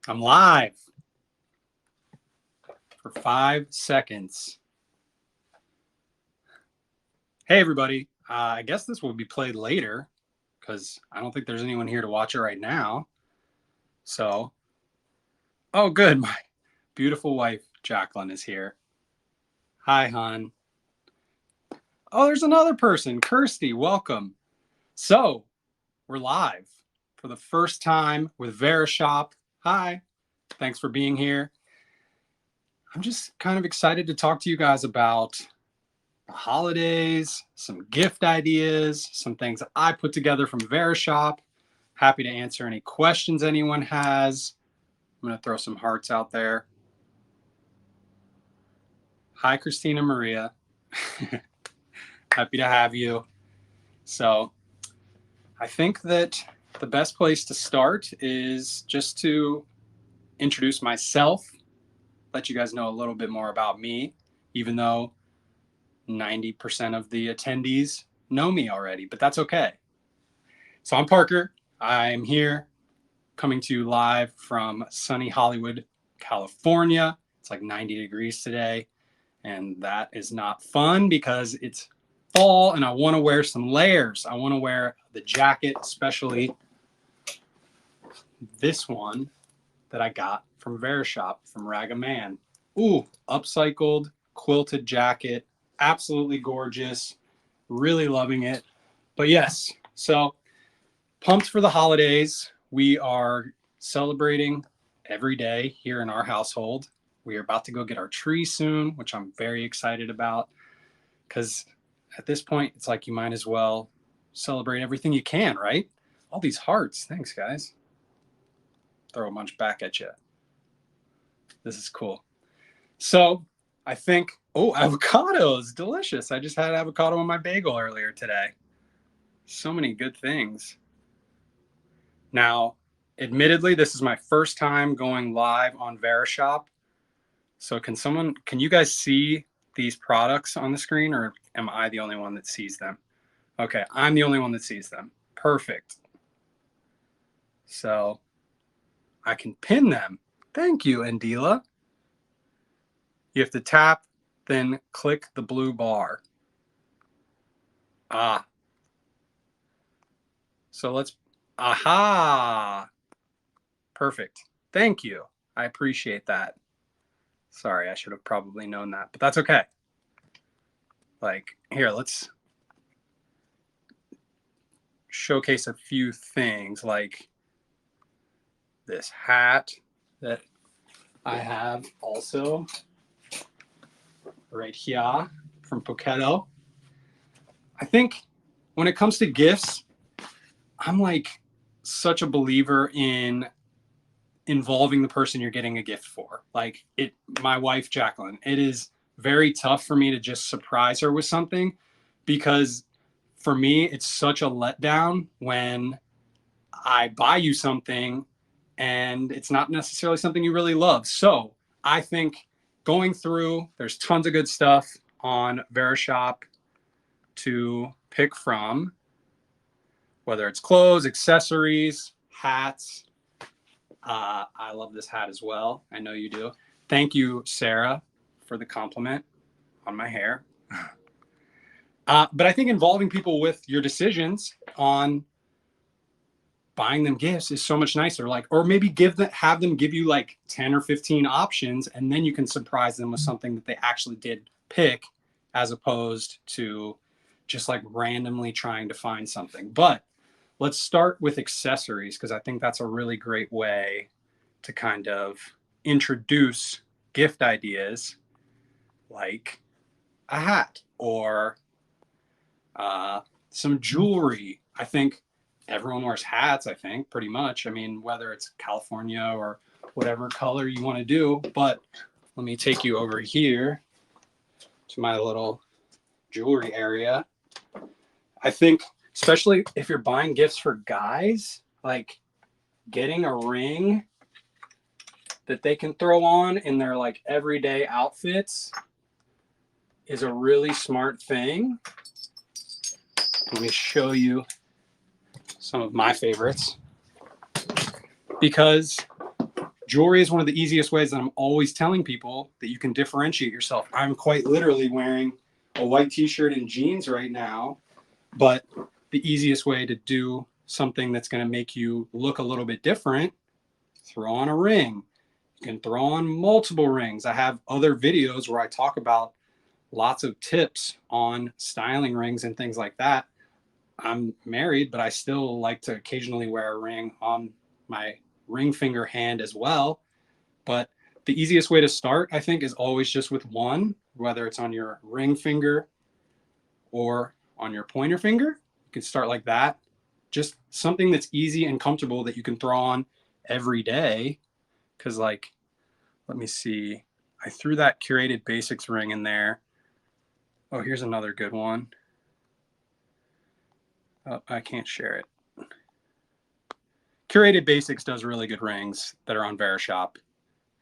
I'm live for 5 seconds. Hey, everybody. I guess this will be played later because I don't think there's anyone here to watch it right now. So, oh, good. My beautiful wife, Jacqueline, is here. Hi, hon. Oh, there's another person. Kirsty, welcome. So, we're live for the first time with Verishop. Hi. Thanks for being here. I'm just kind of excited to talk to you guys about the holidays, some gift ideas, some things that I put together from Verishop. Happy to answer any questions anyone has. I'm going to throw some hearts out there. Hi, Christina Maria. Happy to have you. So I think that the best place to start is just to introduce myself, let you guys know a little bit more about me, even though 90% of the attendees know me already, but that's okay. So I'm Parker. I'm here coming to you live from sunny Hollywood, California. It's like 90 degrees today, and that is not fun because it's fall and I want to wear some layers. I want to wear the jacket, especially this one that I got from Verishop from Rag & Man. Ooh, upcycled quilted jacket, absolutely gorgeous, really loving it. But yes, so pumped for the holidays. We are celebrating every day here in our household. We are about to go get our tree soon, which I'm very excited about because at this point, it's like you might as well celebrate everything you can, right? All these hearts. Thanks, guys. Throw a bunch back at you. This is cool. So I think, oh, avocados, delicious. I just had avocado on my bagel earlier today. So many good things. Now, admittedly, this is my first time going live on Verishop. So can you guys see these products on the screen, or am I the only one that sees them? Okay, I'm the only one that sees them. Perfect. So I can pin them. Thank you, Andila. You have to tap, then click the blue bar. So aha. Perfect. Thank you. I appreciate that. Sorry, I should have probably known that, but that's okay. Like, here, let's showcase a few things like this hat that I have also right here from Poketo. I think when it comes to gifts, I'm like such a believer in involving the person you're getting a gift for. Like my wife, Jacqueline, it is very tough for me to just surprise her with something because for me, it's such a letdown when I buy you something and it's not necessarily something you really love. So I think going through, there's tons of good stuff on Verishop to pick from, whether it's clothes, accessories, hats. I love this hat as well. I know you do. Thank you, Sarah, for the compliment on my hair. But I think involving people with your decisions on buying them gifts is so much nicer. Like, or maybe have them give you like 10 or 15 options, and then you can surprise them with something that they actually did pick, as opposed to just like randomly trying to find something. But let's start with accessories because I think that's a really great way to kind of introduce gift ideas like a hat or some jewelry. I think everyone wears hats, I think, pretty much. I mean, whether it's California or whatever color you want to do. But let me take you over here to my little jewelry area. I think, especially if you're buying gifts for guys, like getting a ring that they can throw on in their like everyday outfits is a really smart thing. Let me show you some of my favorites, because Jewelry is one of the easiest ways that I'm always telling people that you can differentiate yourself. I'm quite literally wearing a white t-shirt and jeans right now, but the easiest way to do something that's going to make you look a little bit different, throw on a ring. You can throw on multiple rings. I have other videos where I talk about lots of tips on styling rings and things like that. I'm married, but I still like to occasionally wear a ring on my ring finger hand as well. But the easiest way to start, I think, is always just with one, whether it's on your ring finger or on your pointer finger. You can start like that. Just something that's easy and comfortable that you can throw on every day. Because, like, let me see. I threw that Curated Basics ring in there. Oh, here's another good one. Oh, I can't share it. Curated Basics does really good rings that are on Verishop.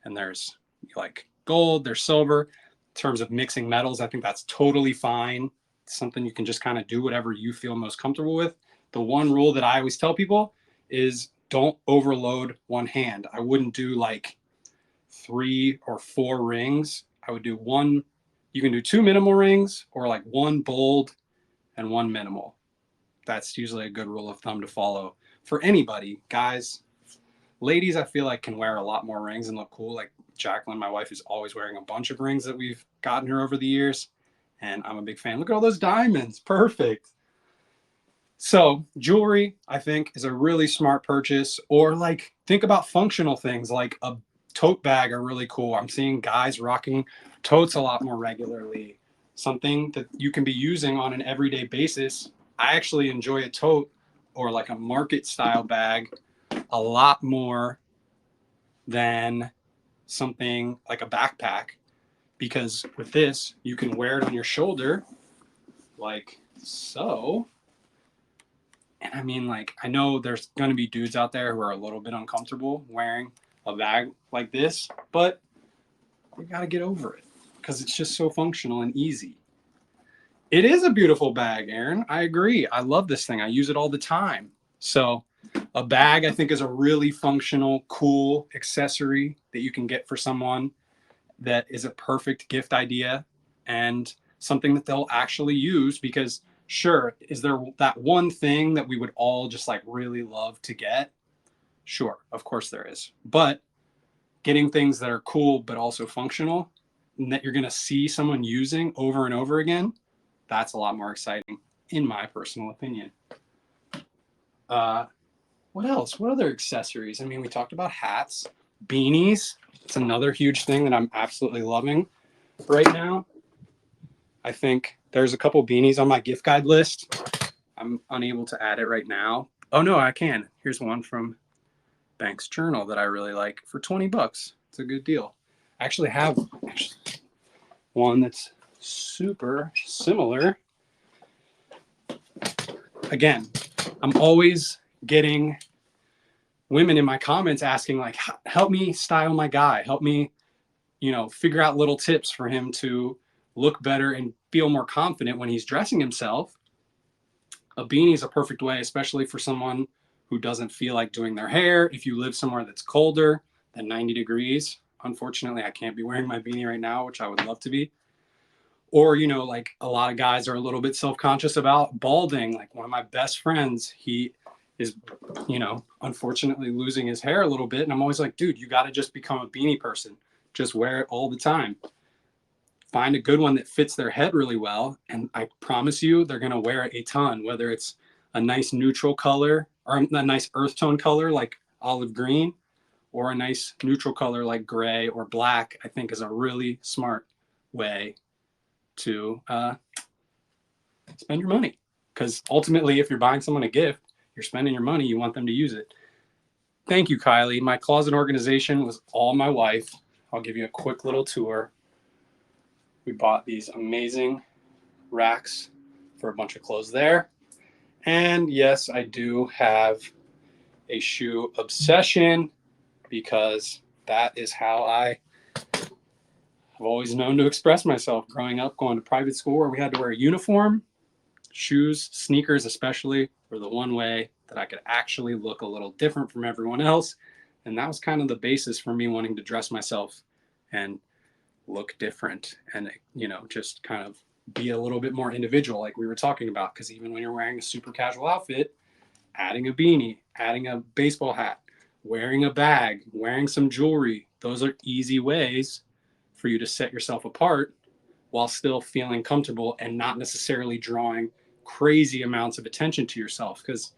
And there's like gold, there's silver. In terms of mixing metals, I think that's totally fine. It's something you can just kind of do whatever you feel most comfortable with. The one rule that I always tell people is don't overload one hand. I wouldn't do like 3 or 4 rings. I would do one. You can do 2 minimal rings or like 1 bold and 1 minimal. That's usually a good rule of thumb to follow for anybody. Guys, ladies, I feel like can wear a lot more rings and look cool. Like Jacqueline, my wife, is always wearing a bunch of rings that we've gotten her over the years. And I'm a big fan. Look at all those diamonds. Perfect. So jewelry, I think, is a really smart purchase. Or like think about functional things like a tote bag are really cool. I'm seeing guys rocking totes a lot more regularly. Something that you can be using on an everyday basis. I actually enjoy a tote or like a market style bag a lot more than something like a backpack, because with this you can wear it on your shoulder like so. And I mean, like, I know there's going to be dudes out there who are a little bit uncomfortable wearing a bag like this, but you got to get over it because it's just so functional and easy. It is a beautiful bag, Aaron. I agree. I love this thing. I use it all the time. So a bag, I think, is a really functional, cool accessory that you can get for someone that is a perfect gift idea and something that they'll actually use. Because sure, is there that one thing that we would all just like really love to get? Sure, of course there is. But getting things that are cool but also functional and that you're going to see someone using over and over again, that's a lot more exciting in my personal opinion. What else? What other accessories? I mean, we talked about hats, beanies. It's another huge thing that I'm absolutely loving right now. I think there's a couple beanies on my gift guide list. I'm unable to add it right now. Oh no, I can. Here's one from Bank's Journal that I really like for 20 bucks. It's a good deal. I actually have one that's super similar. Again, I'm always getting women in my comments asking like, help me style my guy. Help me, figure out little tips for him to look better and feel more confident when he's dressing himself. A beanie is a perfect way, especially for someone who doesn't feel like doing their hair. If you live somewhere that's colder than 90 degrees, unfortunately, I can't be wearing my beanie right now, which I would love to be. Or, like a lot of guys are a little bit self-conscious about balding. Like one of my best friends, he is, unfortunately losing his hair a little bit. And I'm always like, dude, you got to just become a beanie person. Just wear it all the time. Find a good one that fits their head really well. And I promise you, they're going to wear it a ton, whether it's a nice neutral color or a nice earth tone color like olive green, or a nice neutral color like gray or black. I think is a really smart way to spend your money. Because ultimately, if you're buying someone a gift, you're spending your money, you want them to use it. Thank you, Kylie. My closet organization was all my wife. I'll give you a quick little tour. We bought these amazing racks for a bunch of clothes there. And yes, I do have a shoe obsession because that is how I have always known to express myself. Growing up, going to private school where we had to wear a uniform, shoes, sneakers especially, were the one way that I could actually look a little different from everyone else And that was kind of the basis for me wanting to dress myself and look different and, you know, just kind of be a little bit more individual, like we were talking about. Because even when you're wearing a super casual outfit, adding a beanie, adding a baseball hat, wearing a bag, wearing some jewelry, those are easy ways for you to set yourself apart while still feeling comfortable and not necessarily drawing crazy amounts of attention to yourself. Because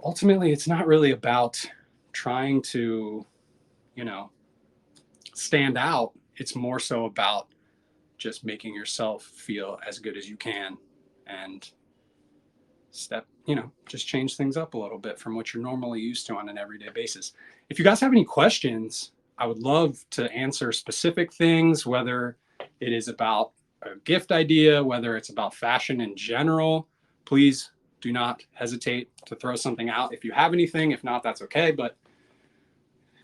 ultimately, it's not really about trying to, you know, stand out. It's more so about just making yourself feel as good as you can and just change things up a little bit from what you're normally used to on an everyday basis. If you guys have any questions, I would love to answer specific things, whether it is about a gift idea, whether it's about fashion in general. Please do not hesitate to throw something out if you have anything. If not, that's okay. But,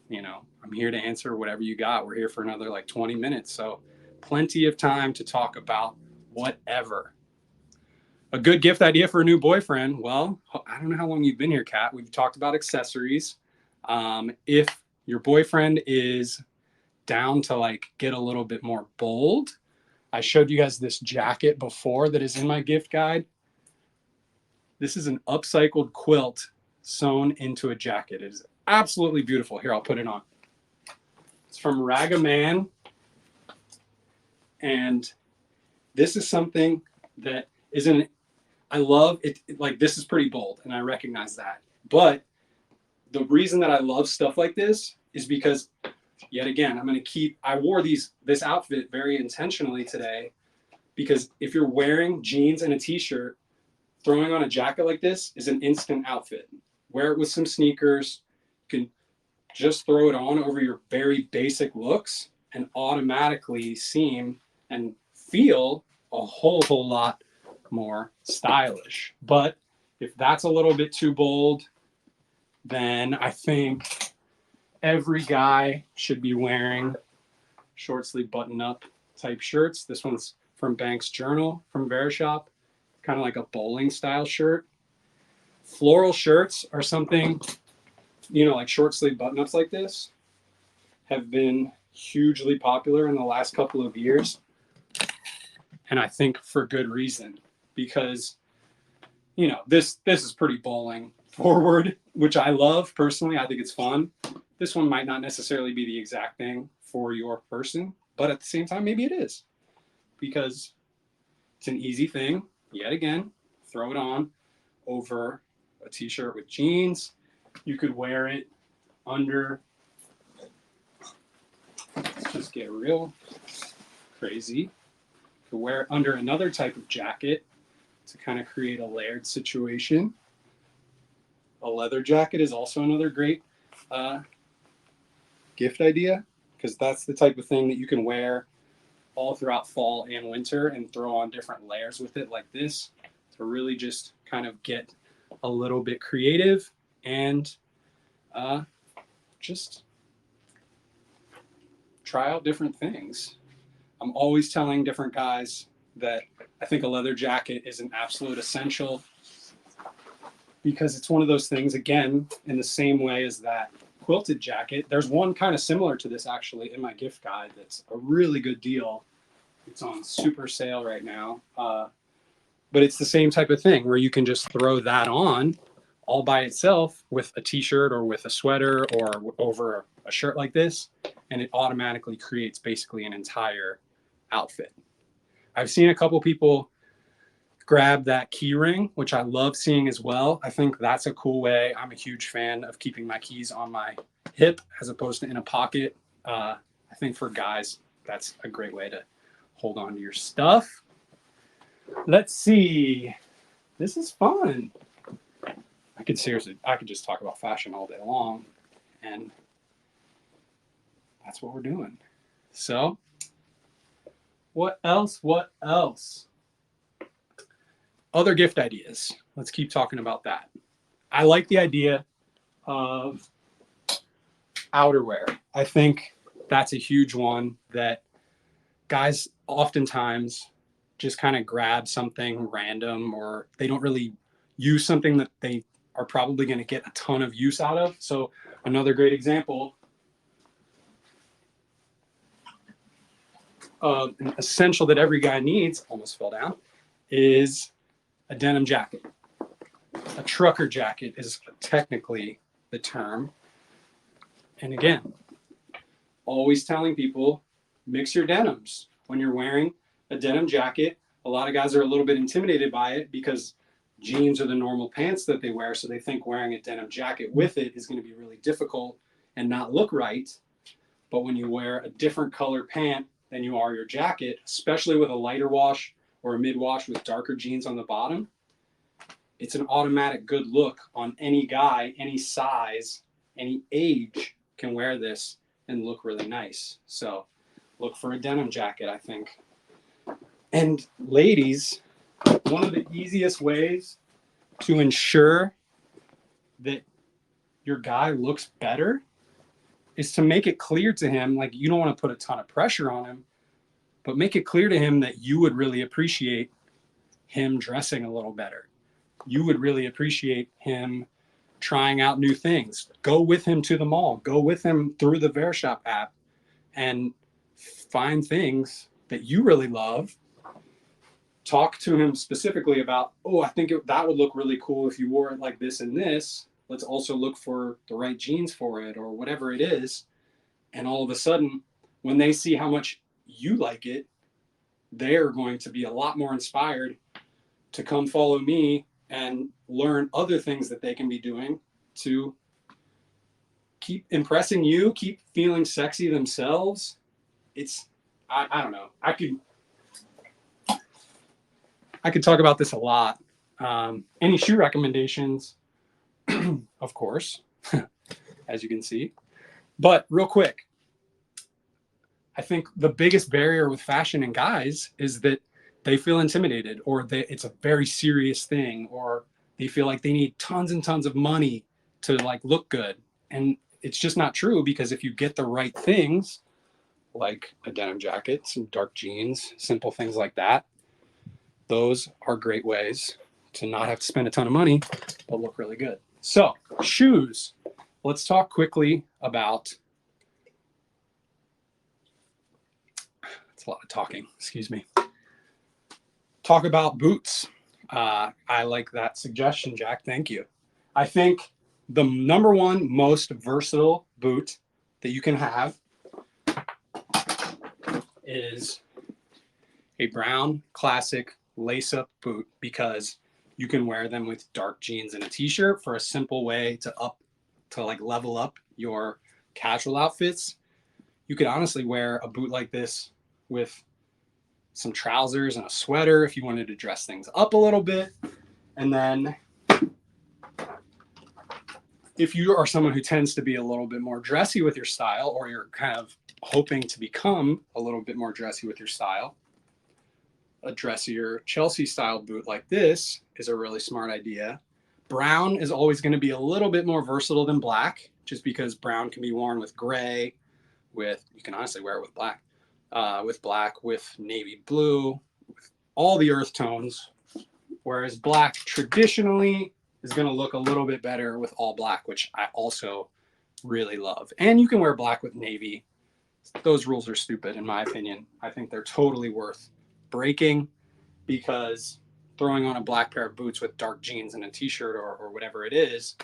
you know, I'm here to answer whatever you got. We're here for another like 20 minutes. So plenty of time to talk about whatever. A good gift idea for a new boyfriend. Well, I don't know how long you've been here, Kat. We've talked about accessories. If your boyfriend is down to like get a little bit more bold, I showed you guys this jacket before that is in my gift guide. This is an upcycled quilt sewn into a jacket. It is absolutely beautiful. Here, I'll put it on. It's from Ragaman. And this is something that isn't, I love it. Like, this is pretty bold, and I recognize that. But the reason that I love stuff like this is because, yet again, I wore this outfit very intentionally today, because if you're wearing jeans and a t-shirt, throwing on a jacket like this is an instant outfit. Wear it with some sneakers. You can just throw it on over your very basic looks and automatically seem and feel a whole lot more stylish. But if that's a little bit too bold, then I think every guy should be wearing short sleeve button up type shirts. This one's from Banks Journal from Verishop, kind of like a bowling style shirt. Floral shirts are something, you know, like short sleeve button ups like this have been hugely popular in the last couple of years. And I think for good reason, because, you know, this is pretty bowling forward, which I love personally. I think it's fun. This one might not necessarily be the exact thing for your person, but at the same time, maybe it is, because it's an easy thing. Yet again, throw it on over a t-shirt with jeans. You could wear it under, let's just get real crazy. You could wear it under another type of jacket to kind of create a layered situation. A leather jacket is also another great gift idea, because that's the type of thing that you can wear all throughout fall and winter and throw on different layers with it like this to really just kind of get a little bit creative and just try out different things. I'm always telling different guys that I think a leather jacket is an absolute essential, because it's one of those things, again, in the same way as that quilted jacket. There's one kind of similar to this actually in my gift guide that's a really good deal. It's on super sale right now. But it's the same type of thing where you can just throw that on all by itself with a t-shirt or with a sweater or over a shirt like this, and it automatically creates basically an entire outfit. I've seen a couple people grab that key ring, which I love seeing as well. I think that's a cool way. I'm a huge fan of keeping my keys on my hip as opposed to in a pocket. I think for guys, that's a great way to hold on to your stuff. Let's see. This is fun. I could just talk about fashion all day long, and that's what we're doing. So, what else? Other gift ideas. Let's keep talking about that. I like the idea of outerwear. I think that's a huge one that guys oftentimes just kind of grab something random, or they don't really use something that they are probably going to get a ton of use out of. So Another great example of an essential that every guy needs, almost fell down, is a denim jacket. A trucker jacket is technically the term. And again, always telling people, mix your denims. When you're wearing a denim jacket, a lot of guys are a little bit intimidated by it because jeans are the normal pants that they wear. So they think wearing a denim jacket with it is going to be really difficult and not look right. But when you wear a different color pant than you are your jacket, especially with a lighter wash or a mid wash with darker jeans on the bottom, it's an automatic good look on any guy, any size, any age can wear this and look really nice. So look for a denim jacket, I think. And ladies, one of the easiest ways to ensure that your guy looks better is to make it clear to him, like you don't want to put a ton of pressure on him, but make it clear to him that you would really appreciate him dressing a little better. You would really appreciate him trying out new things. Go with him to the mall. Go with him through the Verishop app and find things that you really love. Talk to him specifically about, oh, I think that would look really cool if you wore it like this and this. Let's also look for the right jeans for it or whatever it is. And all of a sudden, when they see how much you like it, they're going to be a lot more inspired to come follow me and learn other things that they can be doing to keep impressing you, keep feeling sexy themselves. It's, I don't know. I could talk about this a lot. Any shoe recommendations, of course, as you can see. But real quick, I think the biggest barrier with fashion and guys is that they feel intimidated or it's a very serious thing or they feel like they need tons and tons of money to like look good. And it's just not true because if you get the right things, like a denim jacket, some dark jeans, simple things like that, those are great ways to not have to spend a ton of money, but look really good. So shoes, let's talk quickly about, it's a lot of talking, excuse me. Talk about boots. I like that suggestion, Jack. Thank you. I think the number one most versatile boot that you can have is a brown classic lace-up boot because you can wear them with dark jeans and a t-shirt for a simple way to like level up your casual outfits. You could honestly wear a boot like this with some trousers and a sweater if you wanted to dress things up a little bit. And then if you are someone who tends to be a little bit more dressy with your style, or you're kind of hoping to become a little bit more dressy with your style, a dressier Chelsea style boot like this is a really smart idea. Brown is always going to be a little bit more versatile than black, just because brown can be worn with gray, you can honestly wear it with black, with navy blue, with all the earth tones. Whereas black traditionally is going to look a little bit better with all black, which I also really love. And you can wear black with navy. Those rules are stupid, in my opinion. I think they're totally worth breaking because throwing on a black pair of boots with dark jeans and a t-shirt or whatever it is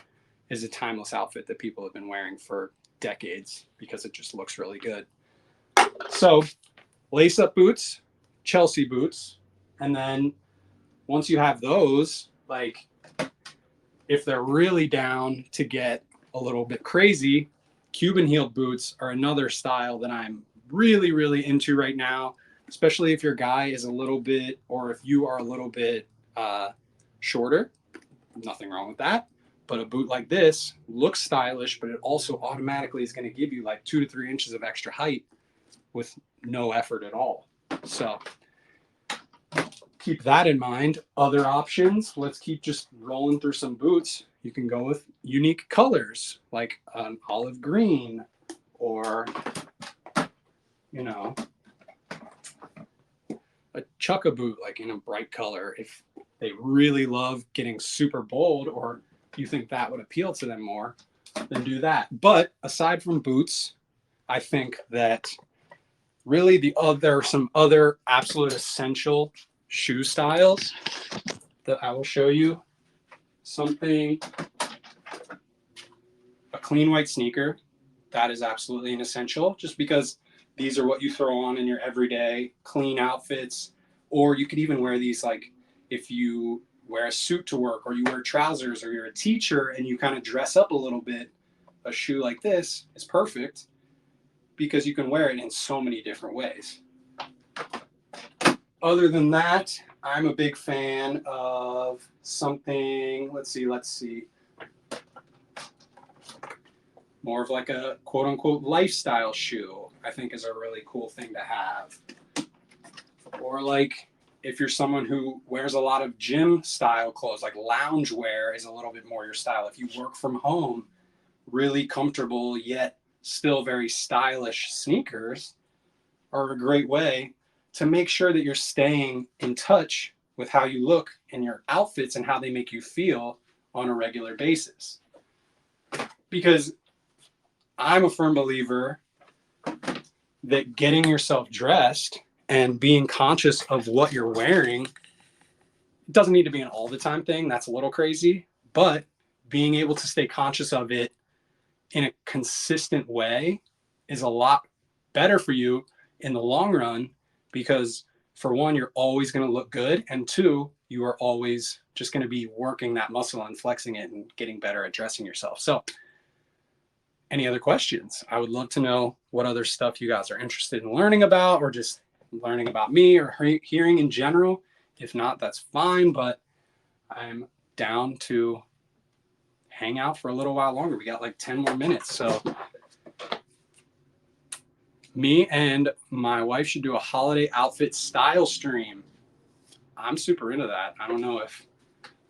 a timeless outfit that people have been wearing for decades because it just looks really good. So lace-up boots, Chelsea boots, and then once you have those, like if they're really down to get a little bit crazy, Cuban heeled boots are another style that I'm really, really into right now, especially if your guy is a little bit, or if you are a little bit shorter. Nothing wrong with that. But a boot like this looks stylish, but it also automatically is going to give you like 2 to 3 inches of extra height with no effort at all. So keep that in mind. Other options, let's keep just rolling through some boots. You can go with unique colors like an olive green or, you know, a chukka boot like in a bright color if they really love getting super bold or you think that would appeal to them more. then do that. But aside from boots, I think that really there are some other absolute essential shoe styles that I will show you. Something, a clean white sneaker, that is absolutely an essential, just because these are what you throw on in your everyday clean outfits. Or you could even wear these, like if you wear a suit to work, or you wear trousers, or you're a teacher and you kind of dress up a little bit, a shoe like this is perfect because you can wear it in so many different ways. Other than that, I'm a big fan of something, let's see, more of like a quote unquote lifestyle shoe, I think is a really cool thing to have. Or like if you're someone who wears a lot of gym style clothes, like lounge wear is a little bit more your style. If you work from home, really comfortable yet still very stylish sneakers are a great way to make sure that you're staying in touch with how you look in your outfits and how they make you feel on a regular basis. Because I'm a firm believer that getting yourself dressed and being conscious of what you're wearing doesn't need to be an all the time thing. That's a little crazy, but being able to stay conscious of it in a consistent way is a lot better for you in the long run, because for one, you're always going to look good, and two, you are always just going to be working that muscle and flexing it and getting better at dressing yourself. So any other questions? I would love to know what other stuff you guys are interested in learning about, or just learning about me or hearing in general. If not, that's fine, but I'm down to hang out for a little while longer. We got like 10 more minutes. So me and my wife should do a holiday outfit style stream. I'm super into that. I don't know if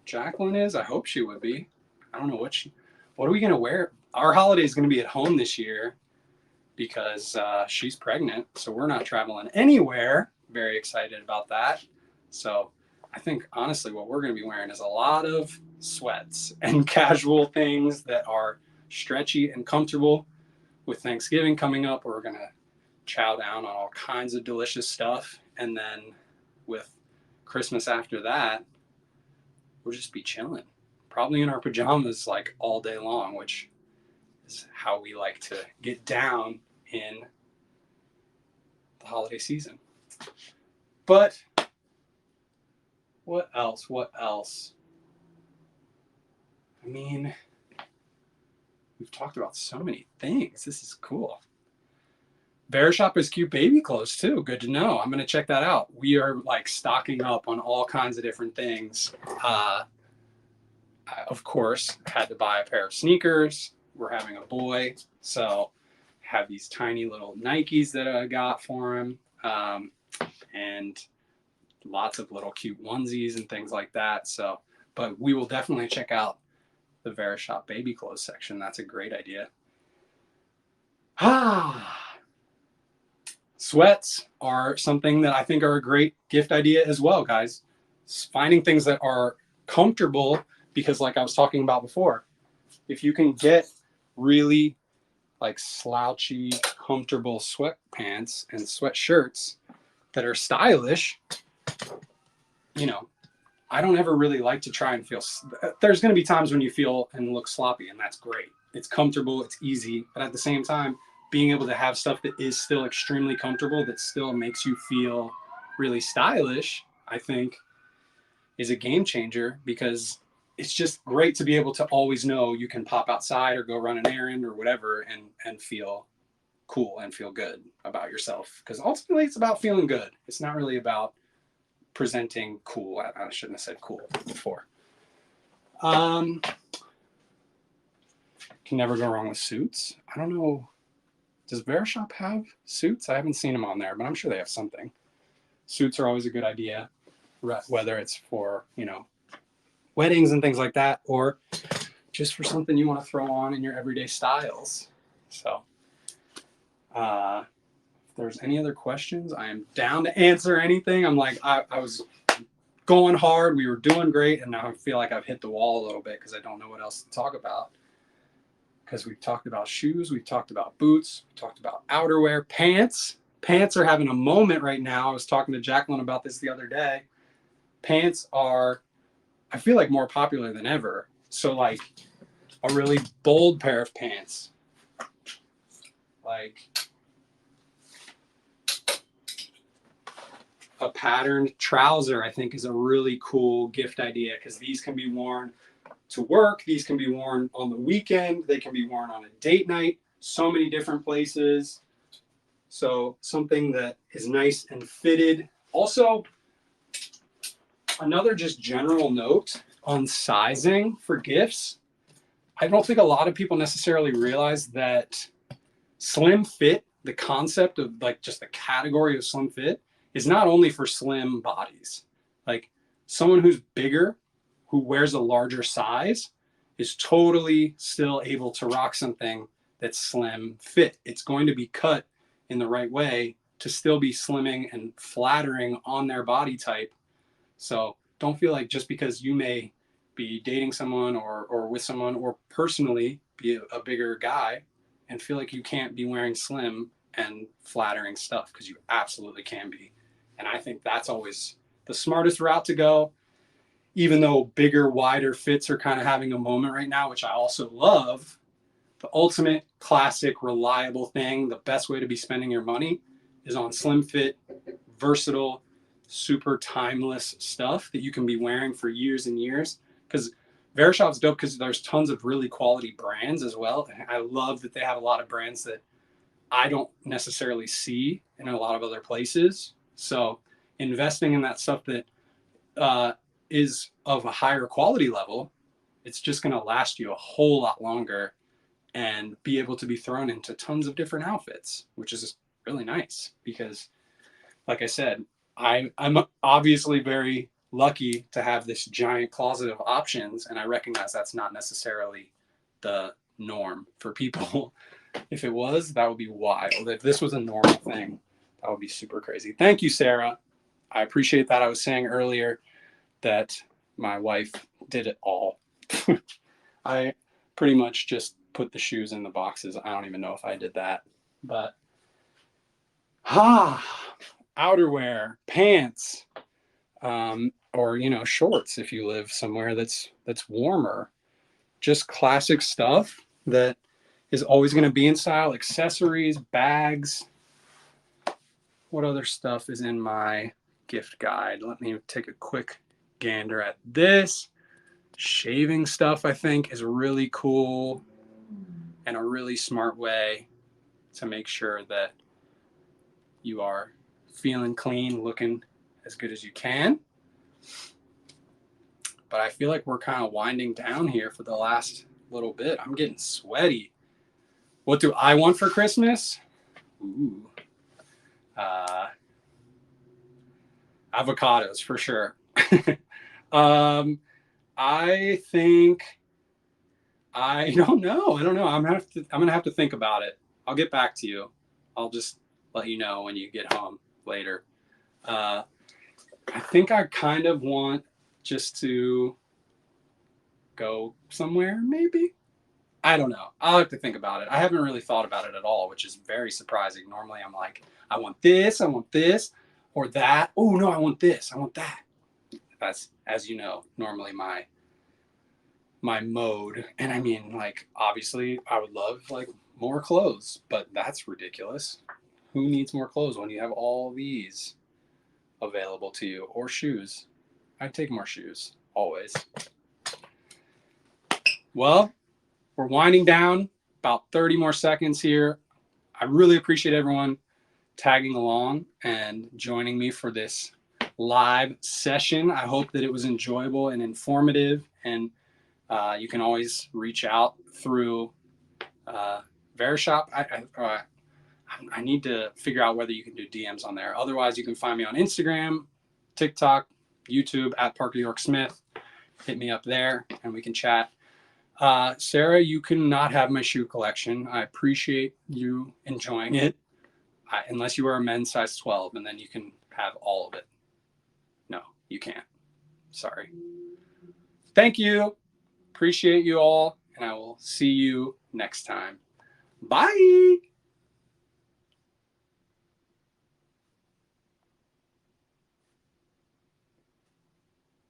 Jacqueline is. I hope she would be. I don't know what are we going to wear? Our holiday is going to be at home this year because she's pregnant. So we're not traveling anywhere. Very excited about that. So I think honestly what we're going to be wearing is a lot of sweats and casual things that are stretchy and comfortable. With Thanksgiving coming up, we're going to chow down on all kinds of delicious stuff. And then with Christmas after that, we'll just be chilling. Probably in our pajamas like all day long, which is how we like to get down in the holiday season. But what else? I mean, we've talked about so many things. This is cool. Verishop is cute baby clothes too. Good to know. I'm going to check that out. We are like stocking up on all kinds of different things. I, of course, had to buy a pair of sneakers. We're having a boy, so have these tiny little Nikes that I got for him, and lots of little cute onesies and things like that. So, but we will definitely check out the Verishop baby clothes section. That's a great idea. Sweats are something that I think are a great gift idea as well, guys. Finding things that are comfortable, because like I was talking about before, if you can get really like slouchy, comfortable sweatpants and sweatshirts that are stylish, you know, I don't ever really like to try and feel, there's going to be times when you feel and look sloppy, and that's great. It's comfortable, it's easy, but at the same time, being able to have stuff that is still extremely comfortable, that still makes you feel really stylish, I think is a game changer, because it's just great to be able to always know you can pop outside or go run an errand or whatever and feel cool and feel good about yourself. Because ultimately it's about feeling good. It's not really about presenting cool. I shouldn't have said cool before. Can never go wrong with suits. I don't know. Does Verishop have suits? I haven't seen them on there, but I'm sure they have something. Suits are always a good idea, whether it's for, weddings and things like that, or just for something you want to throw on in your everyday styles. So if there's any other questions, I am down to answer anything. I'm like, I was going hard. We were doing great. And now I feel like I've hit the wall a little bit because I don't know what else to talk about. because we've talked about shoes, we've talked about boots, we talked about outerwear, pants. Pants are having a moment right now. I was talking to Jacqueline about this the other day. Pants are, I feel like, more popular than ever. So like a really bold pair of pants, like a patterned trouser, I think is a really cool gift idea, because these can be worn to work. These can be worn on the weekend. They can be worn on a date night. So many different places. So something that is nice and fitted. Also, another just general note on sizing for gifts. I don't think a lot of people necessarily realize that slim fit, the concept of like just the category of slim fit, is not only for slim bodies. Like someone who's bigger, who wears a larger size, is totally still able to rock something that's slim fit. It's going to be cut in the right way to still be slimming and flattering on their body type. So don't feel like just because you may be dating someone or with someone, or personally be a bigger guy, and feel like you can't be wearing slim and flattering stuff, because you absolutely can be. And I think that's always the smartest route to go, even though bigger, wider fits are kind of having a moment right now, which I also love. The ultimate classic, reliable thing, the best way to be spending your money is on slim fit, versatile, super timeless stuff that you can be wearing for years and years. Because Verishop's dope because there's tons of really quality brands as well. And I love that they have a lot of brands that I don't necessarily see in a lot of other places. So investing in that stuff that is of a higher quality level, it's just going to last you a whole lot longer and be able to be thrown into tons of different outfits, which is really nice. Because like I said, I'm obviously very lucky to have this giant closet of options, and I recognize that's not necessarily the norm for people. If it was, that would be wild. If this was a normal thing, that would be super crazy. Thank you, Sarah. I appreciate that. I was saying earlier that my wife did it all. I pretty much just put the shoes in the boxes. I don't even know if I did that, but outerwear, pants, or shorts if you live somewhere that's warmer. Just classic stuff that is always going to be in style. Accessories, bags. What other stuff is in my gift guide? Let me take a quick gander at this. Shaving stuff, I think, is really cool and a really smart way to make sure that you are feeling clean, looking as good as you can. But I feel like we're kind of winding down here for the last little bit. I'm getting sweaty. What do I want for Christmas? Ooh. Avocados for sure. I think I don't know. I'm gonna have to think about it. I'll get back to you. I'll just let you know when you get home later. I think I kind of want just to go somewhere, maybe. I don't know. I'll have to think about it. I haven't really thought about it at all, which is very surprising. Normally, I'm like, I want this, or that. Oh no, I want this, I want that. That's, as you know, normally my mode. And I mean, like, obviously, I would love like more clothes, but that's ridiculous. Who needs more clothes when you have all these available to you? Or shoes? I'd take more shoes always. Well, we're winding down, about 30 more seconds here. I really appreciate everyone tagging along and joining me for this live session. I hope that it was enjoyable and informative, and you can always reach out through Verishop. I need to figure out whether you can do DMs on there. Otherwise, you can find me on Instagram, TikTok, YouTube at Parker York Smith. Hit me up there and we can chat. Sarah, you cannot have my shoe collection. I appreciate you enjoying it. Unless you are a men's size 12, and then you can have all of it. No, you can't. Sorry. Thank you. Appreciate you all, and I will see you next time. Bye.